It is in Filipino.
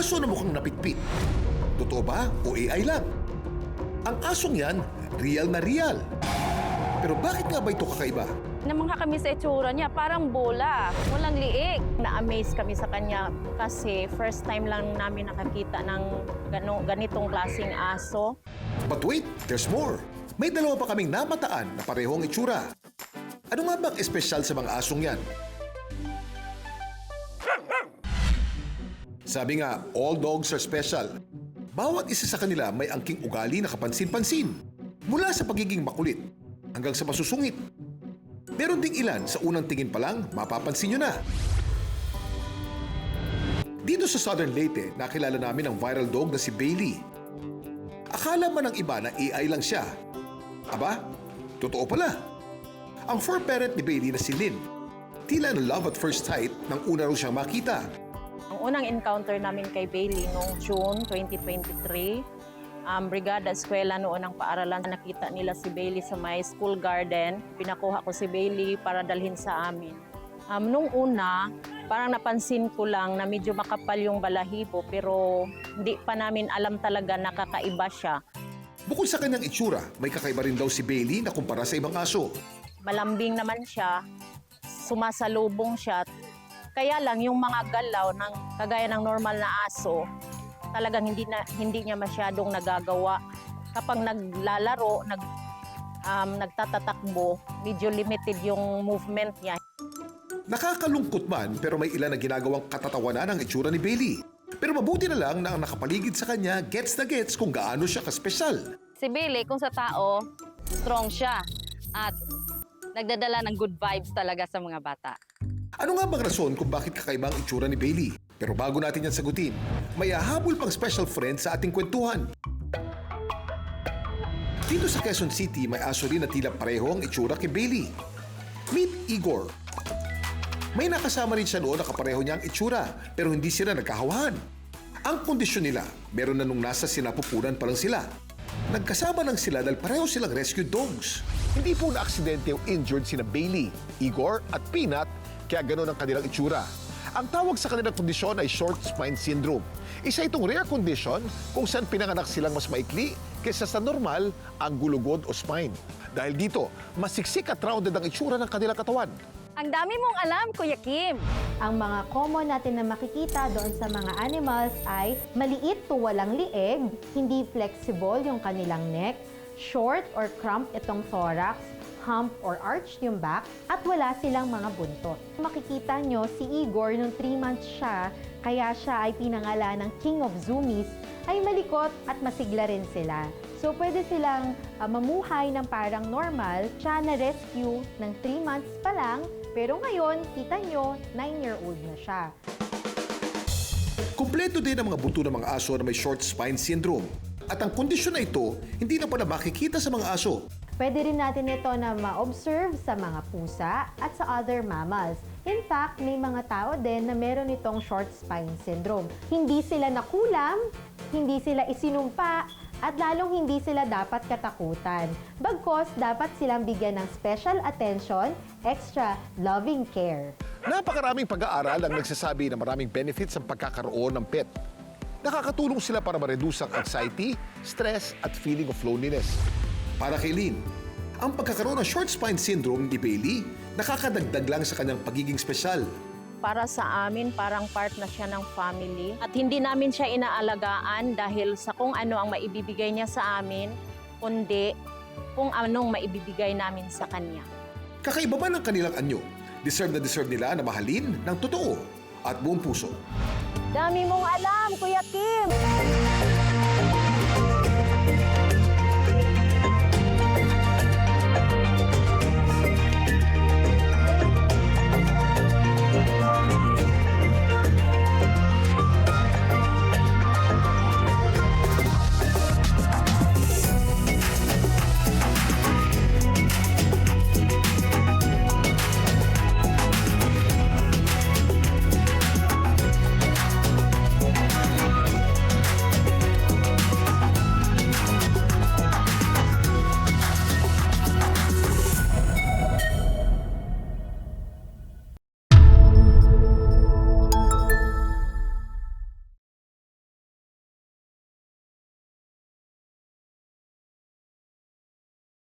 aso na mukhang napitpit. Totoo ba o AI lang? Ang asong yan, real na real. Pero bakit nga ba ito kakaiba? Namangha kami sa itsura niya, parang bola, walang liig. Na-amaze kami sa kanya kasi first time lang namin nakakita ng ganitong klaseng aso. But wait, there's more. May dalawa pa kaming namataan na parehong itsura. Ano nga bang espesyal sa mga asong yan? Sabi nga, all dogs are special. Bawat isa sa kanila may angking ugali na kapansin-pansin. Mula sa pagiging makulit hanggang sa masusungit. Meron ding ilan sa unang tingin pa lang mapapansin nyo na. Dito sa Southern Leyte, nakilala namin ang viral dog na si Bailey. Akala man ng iba na AI lang siya. Aba, totoo pala. Ang fur parent ni Bailey na si Lynn, tila na love at first sight nang una raw siyang makita. Ang unang encounter namin kay Bailey noong June 2023, Brigada Eskwela noon ang paaralan. Nakita nila si Bailey sa may school garden. Pinakuha ko si Bailey para dalhin sa amin. Nung una, parang napansin ko lang na medyo makapal yung balahibo pero hindi pa namin alam talaga na kakaiba siya. Bukod sa kanyang itsura, may kakaiba rin daw si Bailey na kumpara sa ibang aso. Malambing naman siya, sumasalubong siya. Kaya lang yung mga galaw ng kagaya ng normal na aso, talagang hindi niya masyadong nagagawa. Kapag naglalaro, nagtatatakbo, medyo limited yung movement niya. Nakakalungkot man pero may ilan na ginagawang katatawanan ang itsura ni Bailey. Pero mabuti na lang na ang nakapaligid sa kanya gets na gets kung gaano siya kaspesyal. Si Billy, kung sa tao, strong siya at nagdadala ng good vibes talaga sa mga bata. Ano nga bang rason kung bakit kakaiba ang itsura ni Bailey? Pero bago natin yan sagutin, may hahabol pang special friend sa ating kwentuhan. Dito sa Quezon City, may aso rin na tila pareho ang itsura kay Bailey. Meet Igor. May nakasama rin siya noon na kapareho niya ang itsura, pero hindi sila nagkahawahan. Ang kondisyon nila, meron na nung nasa sinapupunan pa lang sila. Nagkasama lang sila dahil pareho silang rescue dogs. Hindi po na-aksidente o injured sina Bailey, Igor at Peanut, kaya ganoon ang kanilang itsura. Ang tawag sa kanilang kondisyon ay short spine syndrome. Isa itong rare condition kung saan pinanganak silang mas maikli kaysa sa normal ang gulugod o spine. Dahil dito, mas siksik at rounded ang itsura ng kanilang katawan. Ang dami mong alam, Kuya Kim. Ang mga common natin na makikita doon sa mga animals ay maliit to walang lieg, hindi flexible yung kanilang neck, short or cramped itong thorax, hump or arched yung back, at wala silang mga buntot. Makikita nyo si Igor nung 3 months siya, kaya siya ay pinangalan ng King of Zoomies, ay malikot at masigla rin sila. So pwede silang mamuhay ng parang normal. Siya na-rescue ng 3 months pa lang, pero ngayon, kita nyo, 9-year-old na siya. Kumpleto din ang mga buto ng mga aso na may short spine syndrome. At ang kondisyon na ito, hindi na pala makikita sa mga aso. Pwede rin natin ito na ma-observe sa mga pusa at sa other mammals. In fact, may mga tao din na meron itong short spine syndrome. Hindi sila nakulam, hindi sila isinumpa, at lalong hindi sila dapat katakutan. Bagkos, dapat silang bigyan ng special attention, extra loving care. Napakaraming pag-aaral ang nagsasabi na maraming benefits ang pagkakaroon ng pet. Nakakatulong sila para ma-reduce ang anxiety, stress at feeling of loneliness. Para kay Lynn, ang pagkakaroon ng short spine syndrome ni Bailey nakakadagdag lang sa kanyang pagiging espesyal. Para sa amin, parang part na siya ng family. At hindi namin siya inaalagaan dahil sa kung ano ang maibibigay niya sa amin, kundi kung anong maibibigay namin sa kanya. Kakaiba man ang kanilang anyo, deserve na deserve nila na mahalin ng totoo at buong puso. Dami mong alam, Kuya Kim.